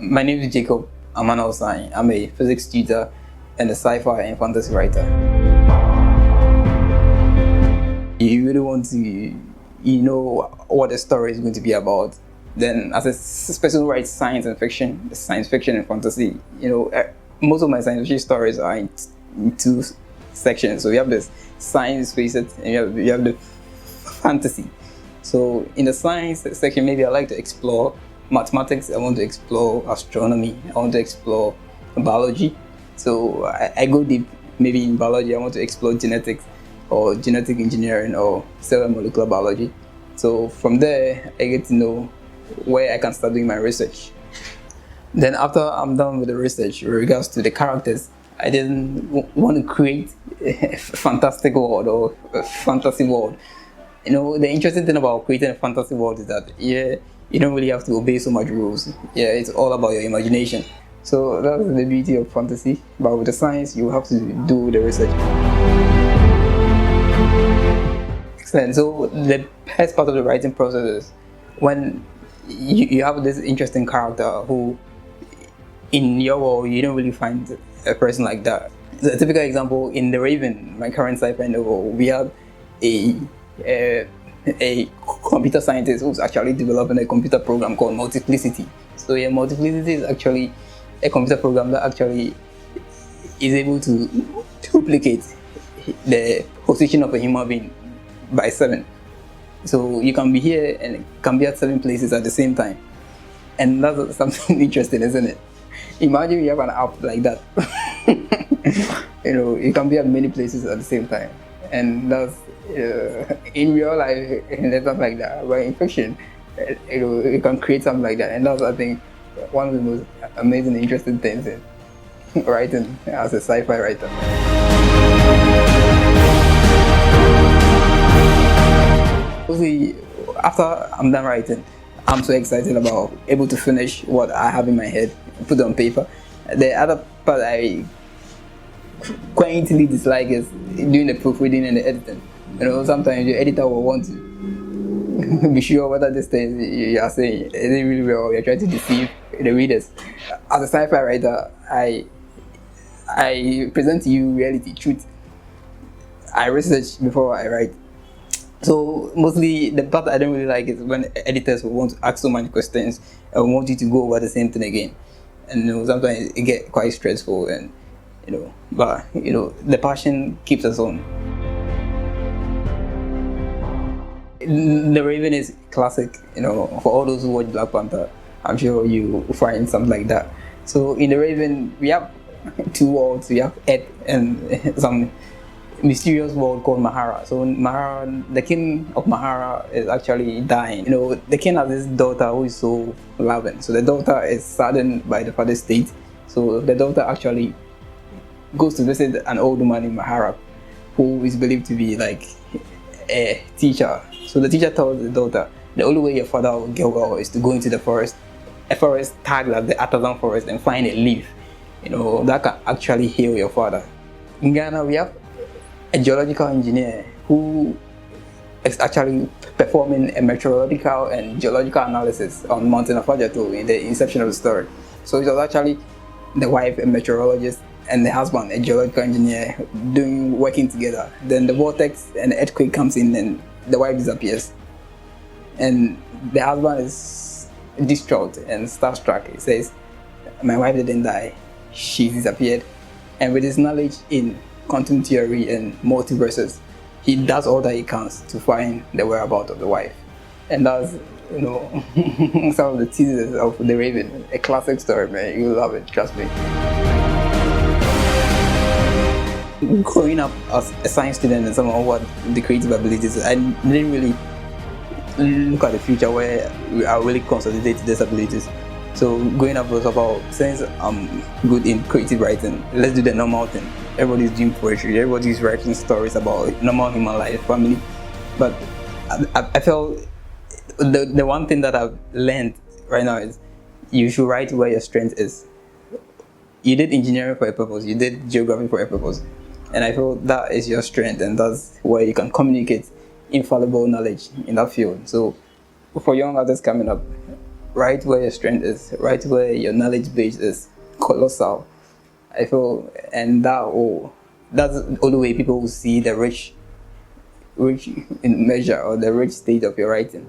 My name is Jacob Osae. I'm a physics tutor and a sci-fi and fantasy writer. You really want to know what the story is going to be about. Then as a person who writes science fiction and fantasy, most of my science fiction stories are in two sections. So we have this science facet and you have the fantasy. So in the science section, maybe I like to explore mathematics, I want to explore astronomy, I want to explore biology. So I go deep maybe in biology, I want to explore genetics or genetic engineering or cellular molecular biology. So from there, I get to know where I can start doing my research. Then after I'm done with the research with regards to the characters, I didn't want to create a fantastic world or a fantasy world. The interesting thing about creating a fantasy world is that you don't really have to obey so much rules. It's all about your imagination. So that's the beauty of fantasy. But with the science, you have to do the research. Excellent. So the best part of the writing process is when you have this interesting character who, in your world, you don't really find a person like that. So a typical example, in The Raven, my current sci-fi novel, we have a computer scientist who's actually developing a computer program called Multiplicity. So Multiplicity is actually a computer program that actually is able to duplicate the position of a human being by 7. So you can be here and can be at 7 places at the same time. And that's something interesting, isn't it? Imagine you have an app like that. You can be at many places at the same time. And that's in real life, there's nothing like that. But in fiction, you can create something like that. And that's, I think, one of the most amazing, interesting things in writing as a sci-fi writer. Mostly, after I'm done writing, I'm so excited about able to finish what I have in my head, put it on paper. The other part I quaintly dislike is doing the proofreading and the editing. Sometimes the editor will want to be sure whether this thing you are saying is really well. You're trying to deceive the readers. As a sci-fi writer, I present to you reality, truth. I research before I write. So mostly the part I don't really like is when editors will want to ask so many questions and want you to go over the same thing again. And sometimes it gets quite stressful, and but the passion keeps us on. The Raven is classic, for all those who watch Black Panther. I'm sure you find something like that. So in The Raven, we have 2 worlds. We have Earth and some mysterious world called Mahara. So Mahara, the king of Mahara, is actually dying. The king has this daughter who is so loving. So the daughter is saddened by the father's state. So the daughter actually goes to visit an old woman in Mahara who is believed to be like a teacher. So the teacher tells the daughter, the only way your father will get well is to go into the forest, a forest tagged like the Atazan forest, and find a leaf, that can actually heal your father. In Ghana, we have a geological engineer who is actually performing a meteorological and geological analysis on Mountain Afajato in the inception of the story. So it was actually the wife, a meteorologist, and the husband, a geological engineer, working together. Then the vortex and the earthquake comes in and the wife disappears. And the husband is distraught and starstruck. He says, my wife didn't die, she disappeared. And with his knowledge in quantum theory and multiverses, he does all that he can to find the whereabouts of the wife. And that's, some of the teasers of The Raven. A classic story, man. You'll love it, trust me. Growing up as a science student and someone who had the creative abilities, I didn't really look at the future where I really consolidate these abilities. So growing up was about, since I'm good in creative writing, let's do the normal thing. Everybody's doing poetry, everybody's writing stories about normal human life, family. But I felt the one thing that I've learned right now is you should write where your strength is. You did engineering for a purpose, you did geography for a purpose. And I feel that is your strength, and that's where you can communicate infallible knowledge in that field. So for young artists coming up, right where your strength is, right where your knowledge base is colossal. I feel, and that's the only way people will see the rich in measure, or the rich state of your writing.